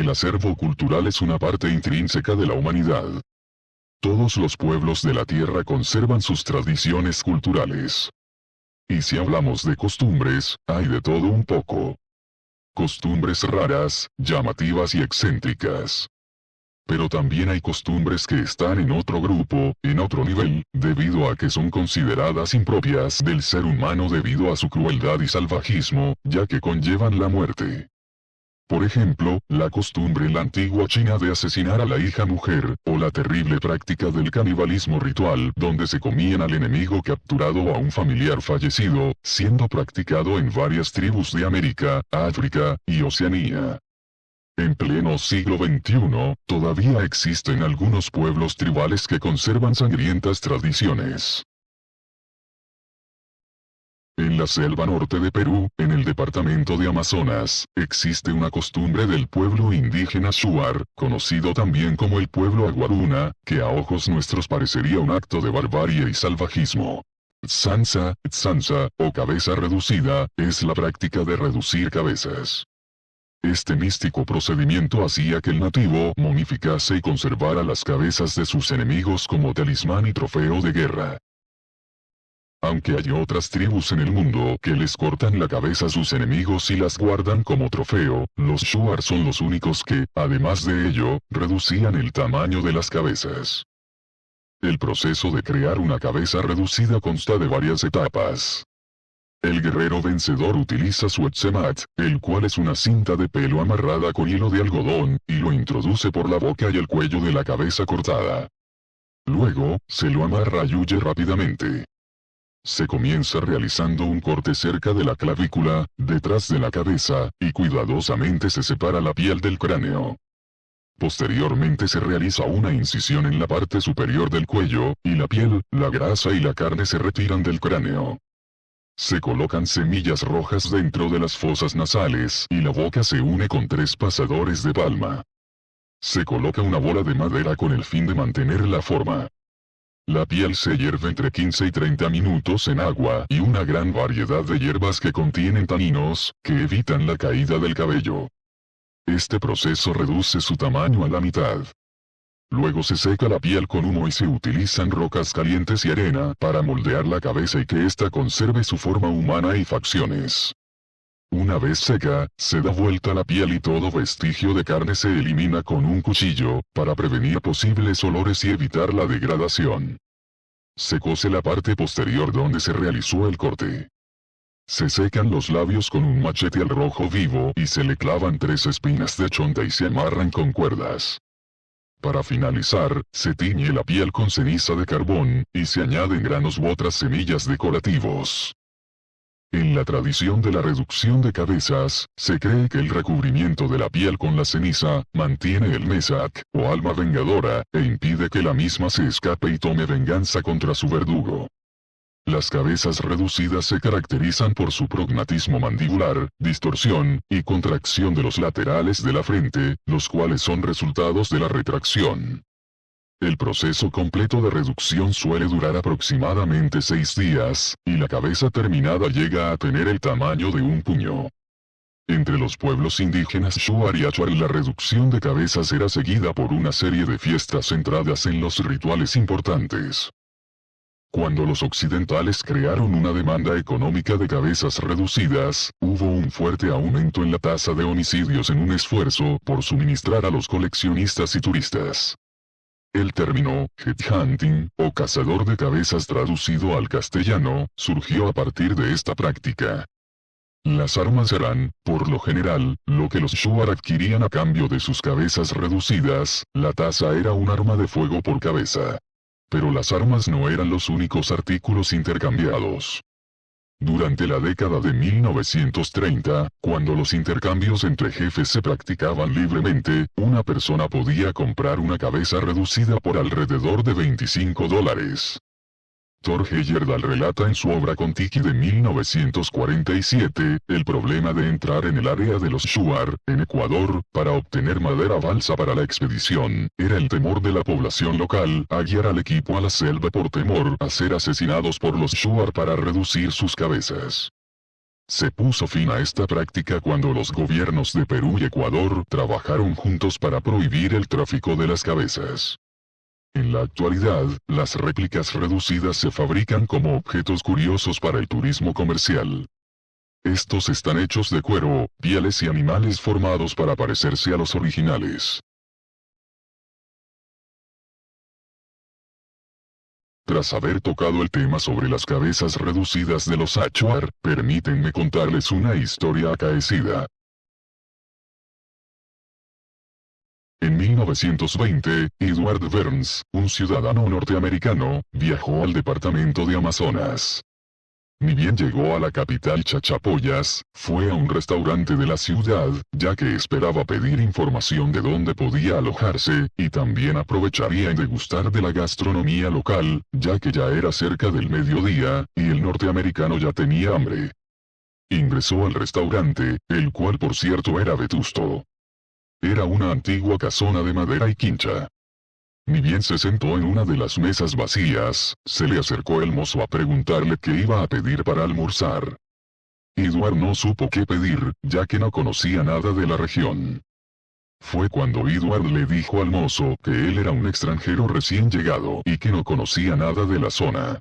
El acervo cultural es una parte intrínseca de la humanidad. Todos los pueblos de la Tierra conservan sus tradiciones culturales. Y si hablamos de costumbres, hay de todo un poco. Costumbres raras, llamativas y excéntricas. Pero también hay costumbres que están en otro grupo, en otro nivel, debido a que son consideradas impropias del ser humano debido a su crueldad y salvajismo, ya que conllevan la muerte. Por ejemplo, la costumbre en la antigua China de asesinar a la hija mujer, o la terrible práctica del canibalismo ritual, donde se comían al enemigo capturado o a un familiar fallecido, siendo practicado en varias tribus de América, África y Oceanía. En pleno siglo XXI, todavía existen algunos pueblos tribales que conservan sangrientas tradiciones. En la selva norte de Perú, en el departamento de Amazonas, existe una costumbre del pueblo indígena Shuar, conocido también como el pueblo Aguaruna, que a ojos nuestros parecería un acto de barbarie y salvajismo. Tsansa, o cabeza reducida, es la práctica de reducir cabezas. Este místico procedimiento hacía que el nativo momificase y conservara las cabezas de sus enemigos como talismán y trofeo de guerra. Aunque hay otras tribus en el mundo que les cortan la cabeza a sus enemigos y las guardan como trofeo, los Shuar son los únicos que, además de ello, reducían el tamaño de las cabezas. El proceso de crear una cabeza reducida consta de varias etapas. El guerrero vencedor utiliza su etzemat, el cual es una cinta de pelo amarrada con hilo de algodón, y lo introduce por la boca y el cuello de la cabeza cortada. Luego, se lo amarra y huye rápidamente. Se comienza realizando un corte cerca de la clavícula, detrás de la cabeza, y cuidadosamente se separa la piel del cráneo. Posteriormente se realiza una incisión en la parte superior del cuello, y la piel, la grasa y la carne se retiran del cráneo. Se colocan semillas rojas dentro de las fosas nasales, y la boca se une con 3 pasadores de palma. Se coloca una bola de madera con el fin de mantener la forma. La piel se hierve entre 15 y 30 minutos en agua y una gran variedad de hierbas que contienen taninos, que evitan la caída del cabello. Este proceso reduce su tamaño a la mitad. Luego se seca la piel con humo y se utilizan rocas calientes y arena para moldear la cabeza y que ésta conserve su forma humana y facciones. Una vez seca, se da vuelta la piel y todo vestigio de carne se elimina con un cuchillo, para prevenir posibles olores y evitar la degradación. Se cose la parte posterior donde se realizó el corte. Se secan los labios con un machete al rojo vivo y se le clavan 3 espinas de chonta y se amarran con cuerdas. Para finalizar, se tiñe la piel con ceniza de carbón, y se añaden granos u otras semillas decorativos. En la tradición de la reducción de cabezas, se cree que el recubrimiento de la piel con la ceniza mantiene el mesak, o alma vengadora, e impide que la misma se escape y tome venganza contra su verdugo. Las cabezas reducidas se caracterizan por su prognatismo mandibular, distorsión, y contracción de los laterales de la frente, los cuales son resultados de la retracción. El proceso completo de reducción suele durar aproximadamente 6 días, y la cabeza terminada llega a tener el tamaño de un puño. Entre los pueblos indígenas Shuar y Achuar la reducción de cabezas era seguida por una serie de fiestas centradas en los rituales importantes. Cuando los occidentales crearon una demanda económica de cabezas reducidas, hubo un fuerte aumento en la tasa de homicidios en un esfuerzo por suministrar a los coleccionistas y turistas. El término headhunting, o cazador de cabezas traducido al castellano, surgió a partir de esta práctica. Las armas eran, por lo general, lo que los Shuar adquirían a cambio de sus cabezas reducidas, la tasa era un arma de fuego por cabeza. Pero las armas no eran los únicos artículos intercambiados. Durante la década de 1930, cuando los intercambios entre jefes se practicaban libremente, una persona podía comprar una cabeza reducida por alrededor de $25. Thor Heyerdahl relata en su obra Kon-Tiki de 1947, el problema de entrar en el área de los Shuar, en Ecuador, para obtener madera balsa para la expedición, era el temor de la población local a guiar al equipo a la selva por temor a ser asesinados por los Shuar para reducir sus cabezas. Se puso fin a esta práctica cuando los gobiernos de Perú y Ecuador trabajaron juntos para prohibir el tráfico de las cabezas. En la actualidad, las réplicas reducidas se fabrican como objetos curiosos para el turismo comercial. Estos están hechos de cuero, pieles y animales formados para parecerse a los originales. Tras haber tocado el tema sobre las cabezas reducidas de los Achuar, permítanme contarles una historia acaecida. En 1920, Edward Burns, un ciudadano norteamericano, viajó al departamento de Amazonas. Ni bien llegó a la capital Chachapoyas, fue a un restaurante de la ciudad, ya que esperaba pedir información de dónde podía alojarse, y también aprovecharía en degustar de la gastronomía local, ya que ya era cerca del mediodía, y el norteamericano ya tenía hambre. Ingresó al restaurante, el cual por cierto era vetusto. Era una antigua casona de madera y quincha. Ni bien se sentó en una de las mesas vacías, se le acercó el mozo a preguntarle qué iba a pedir para almorzar. Edward no supo qué pedir, ya que no conocía nada de la región. Fue cuando Edward le dijo al mozo que él era un extranjero recién llegado y que no conocía nada de la zona.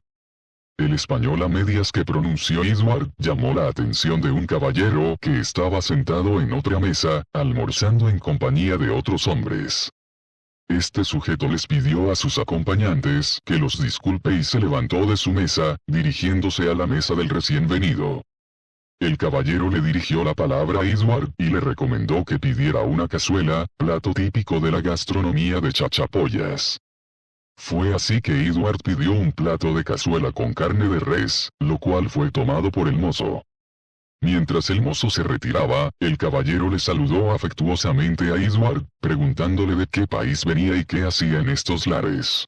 El español a medias que pronunció Edward llamó la atención de un caballero que estaba sentado en otra mesa, almorzando en compañía de otros hombres. Este sujeto les pidió a sus acompañantes que los disculpe y se levantó de su mesa, dirigiéndose a la mesa del recién venido. El caballero le dirigió la palabra a Edward y le recomendó que pidiera una cazuela, plato típico de la gastronomía de Chachapoyas. Fue así que Edward pidió un plato de cazuela con carne de res, lo cual fue tomado por el mozo. Mientras el mozo se retiraba, el caballero le saludó afectuosamente a Edward, preguntándole de qué país venía y qué hacía en estos lares.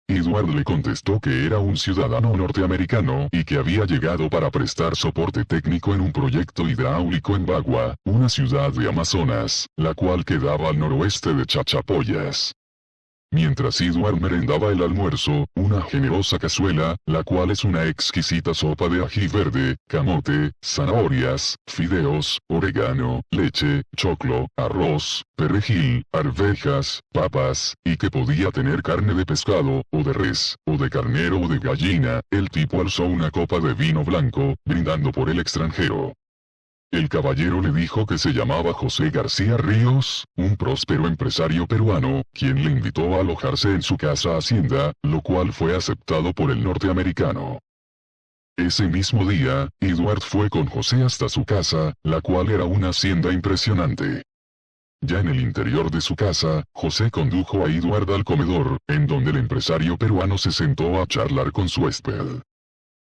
Edward le contestó que era un ciudadano norteamericano y que había llegado para prestar soporte técnico en un proyecto hidráulico en Bagua, una ciudad de Amazonas, la cual quedaba al noroeste de Chachapoyas. Mientras Edward merendaba el almuerzo, una generosa cazuela, la cual es una exquisita sopa de ají verde, camote, zanahorias, fideos, orégano, leche, choclo, arroz, perejil, arvejas, papas, y que podía tener carne de pescado, o de res, o de carnero o de gallina, el tipo alzó una copa de vino blanco, brindando por el extranjero. El caballero le dijo que se llamaba José García Ríos, un próspero empresario peruano, quien le invitó a alojarse en su casa hacienda, lo cual fue aceptado por el norteamericano. Ese mismo día, Edward fue con José hasta su casa, la cual era una hacienda impresionante. Ya en el interior de su casa, José condujo a Edward al comedor, en donde el empresario peruano se sentó a charlar con su huésped.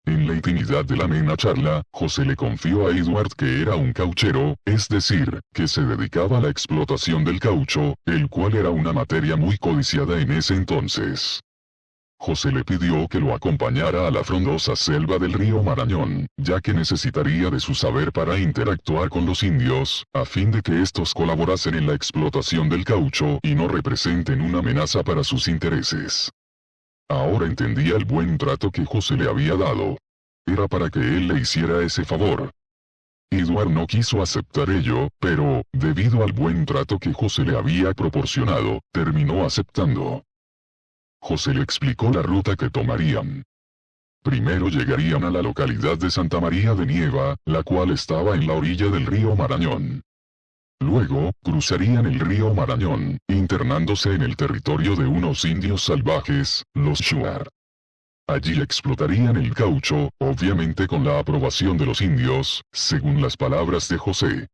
En la intimidad de la amena charla, José le confió a Edward que era un cauchero, es decir, que se dedicaba a la explotación del caucho, el cual era una materia muy codiciada en ese entonces. José le pidió que lo acompañara a la frondosa selva del río Marañón, ya que necesitaría de su saber para interactuar con los indios, a fin de que estos colaborasen en la explotación del caucho y no representen una amenaza para sus intereses. Ahora entendía el buen trato que José le había dado. Era para que él le hiciera ese favor. Edward no quiso aceptar ello, pero, debido al buen trato que José le había proporcionado, terminó aceptando. José le explicó la ruta que tomarían. Primero llegarían a la localidad de Santa María de Nieva, la cual estaba en la orilla del río Marañón. Luego, cruzarían el río Marañón, internándose en el territorio de unos indios salvajes, los Shuar. Allí explotarían el caucho, obviamente con la aprobación de los indios, según las palabras de José.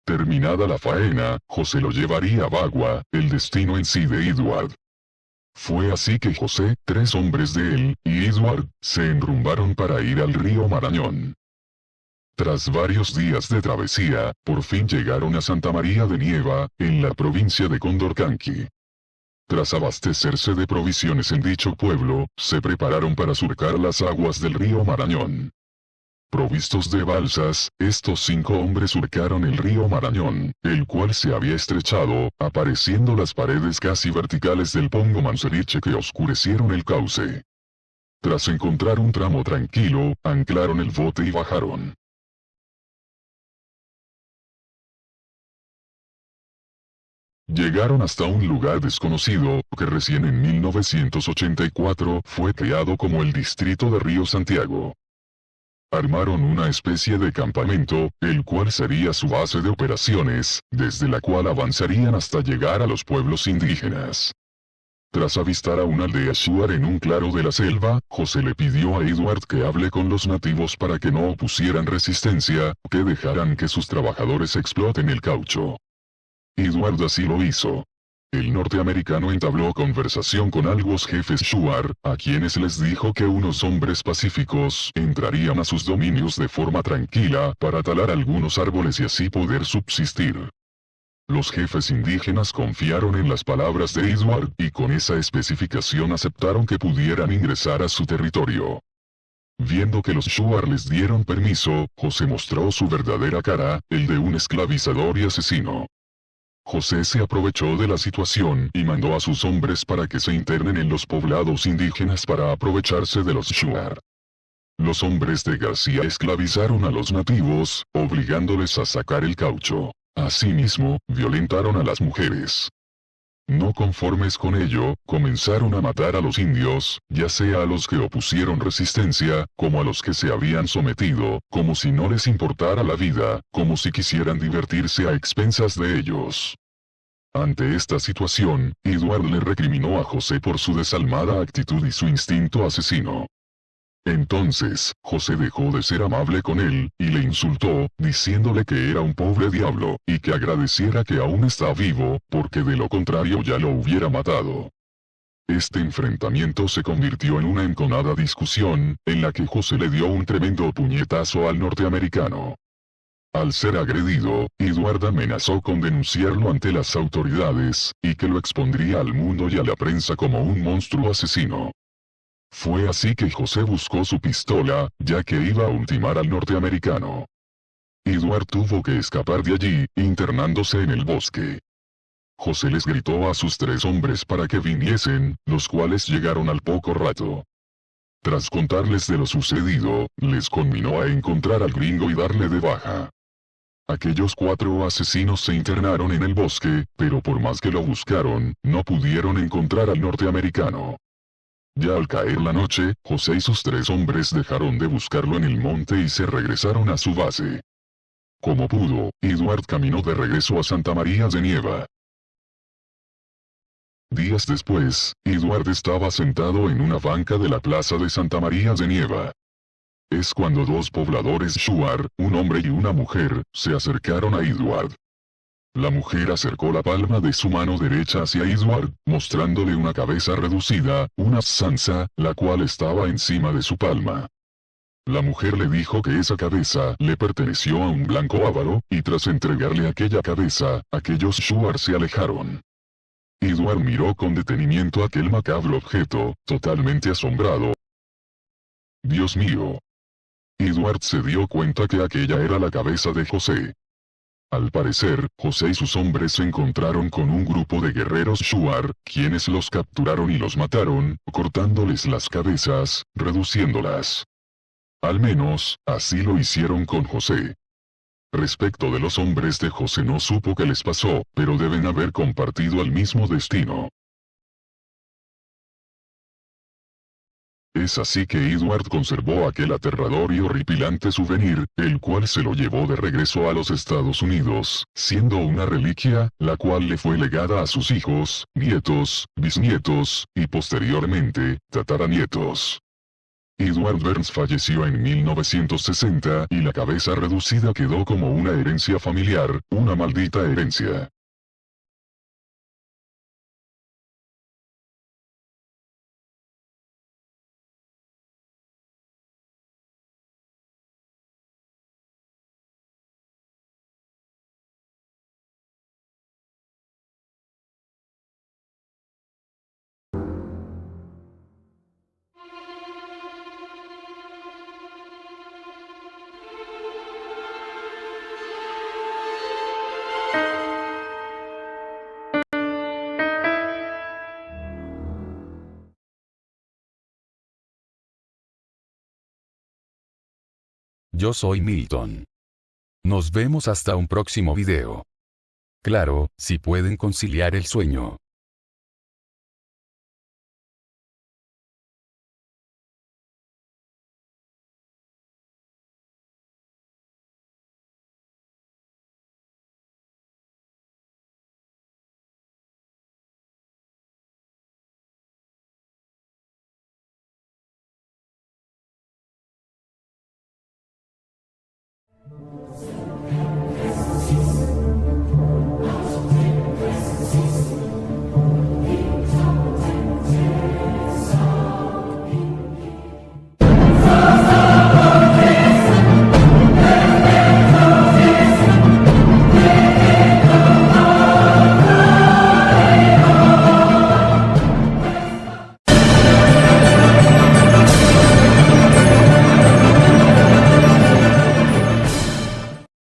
Terminada la faena, José lo llevaría a Bagua, el destino en sí de Edward. Fue así que José, 3 hombres de él, y Edward, se enrumbaron para ir al río Marañón. Tras varios días de travesía, por fin llegaron a Santa María de Nieva, en la provincia de Condorcanqui. Tras abastecerse de provisiones en dicho pueblo, se prepararon para surcar las aguas del río Marañón. Provistos de balsas, estos 5 hombres surcaron el río Marañón, el cual se había estrechado, apareciendo las paredes casi verticales del Pongo Manseriche que oscurecieron el cauce. Tras encontrar un tramo tranquilo, anclaron el bote y bajaron. Llegaron hasta un lugar desconocido, que recién en 1984 fue creado como el Distrito de Río Santiago. Armaron una especie de campamento, el cual sería su base de operaciones, desde la cual avanzarían hasta llegar a los pueblos indígenas. Tras avistar a una aldea Shuar en un claro de la selva, José le pidió a Edward que hable con los nativos para que no opusieran resistencia, que dejaran que sus trabajadores exploten el caucho. Edward así lo hizo. El norteamericano entabló conversación con algunos jefes Shuar, a quienes les dijo que unos hombres pacíficos entrarían a sus dominios de forma tranquila para talar algunos árboles y así poder subsistir. Los jefes indígenas confiaron en las palabras de Edward y con esa especificación aceptaron que pudieran ingresar a su territorio. Viendo que los Shuar les dieron permiso, José mostró su verdadera cara, el de un esclavizador y asesino. José se aprovechó de la situación y mandó a sus hombres para que se internen en los poblados indígenas para aprovecharse de los Shuar. Los hombres de García esclavizaron a los nativos, obligándoles a sacar el caucho. Asimismo, violentaron a las mujeres. No conformes con ello, comenzaron a matar a los indios, ya sea a los que opusieron resistencia, como a los que se habían sometido, como si no les importara la vida, como si quisieran divertirse a expensas de ellos. Ante esta situación, Edward le recriminó a José por su desalmada actitud y su instinto asesino. Entonces, José dejó de ser amable con él, y le insultó, diciéndole que era un pobre diablo, y que agradeciera que aún está vivo, porque de lo contrario ya lo hubiera matado. Este enfrentamiento se convirtió en una enconada discusión, en la que José le dio un tremendo puñetazo al norteamericano. Al ser agredido, Edward amenazó con denunciarlo ante las autoridades, y que lo expondría al mundo y a la prensa como un monstruo asesino. Fue así que José buscó su pistola, ya que iba a ultimar al norteamericano. Edward tuvo que escapar de allí, internándose en el bosque. José les gritó a sus 3 hombres para que viniesen, los cuales llegaron al poco rato. Tras contarles de lo sucedido, les conminó a encontrar al gringo y darle de baja. Aquellos 4 asesinos se internaron en el bosque, pero por más que lo buscaron, no pudieron encontrar al norteamericano. Ya al caer la noche, José y sus 3 hombres dejaron de buscarlo en el monte y se regresaron a su base. Como pudo, Edward caminó de regreso a Santa María de Nieva. Días después, Edward estaba sentado en una banca de la plaza de Santa María de Nieva. Es cuando 2 pobladores Shuar, un hombre y una mujer, se acercaron a Edward. La mujer acercó la palma de su mano derecha hacia Edward, mostrándole una cabeza reducida, una zanza, la cual estaba encima de su palma. La mujer le dijo que esa cabeza le perteneció a un blanco avaro, y tras entregarle aquella cabeza, aquellos Shuar se alejaron. Edward miró con detenimiento aquel macabro objeto, totalmente asombrado. Dios mío. Edward se dio cuenta que aquella era la cabeza de José. Al parecer, José y sus hombres se encontraron con un grupo de guerreros Shuar, quienes los capturaron y los mataron, cortándoles las cabezas, reduciéndolas. Al menos, así lo hicieron con José. Respecto de los hombres de José no supo qué les pasó, pero deben haber compartido el mismo destino. Es así que Edward conservó aquel aterrador y horripilante souvenir, el cual se lo llevó de regreso a los Estados Unidos, siendo una reliquia, la cual le fue legada a sus hijos, nietos, bisnietos, y posteriormente, tataranietos. Edward Burns falleció en 1960 y la cabeza reducida quedó como una herencia familiar, una maldita herencia. Yo soy Milton. Nos vemos hasta un próximo video. Claro, si pueden conciliar el sueño.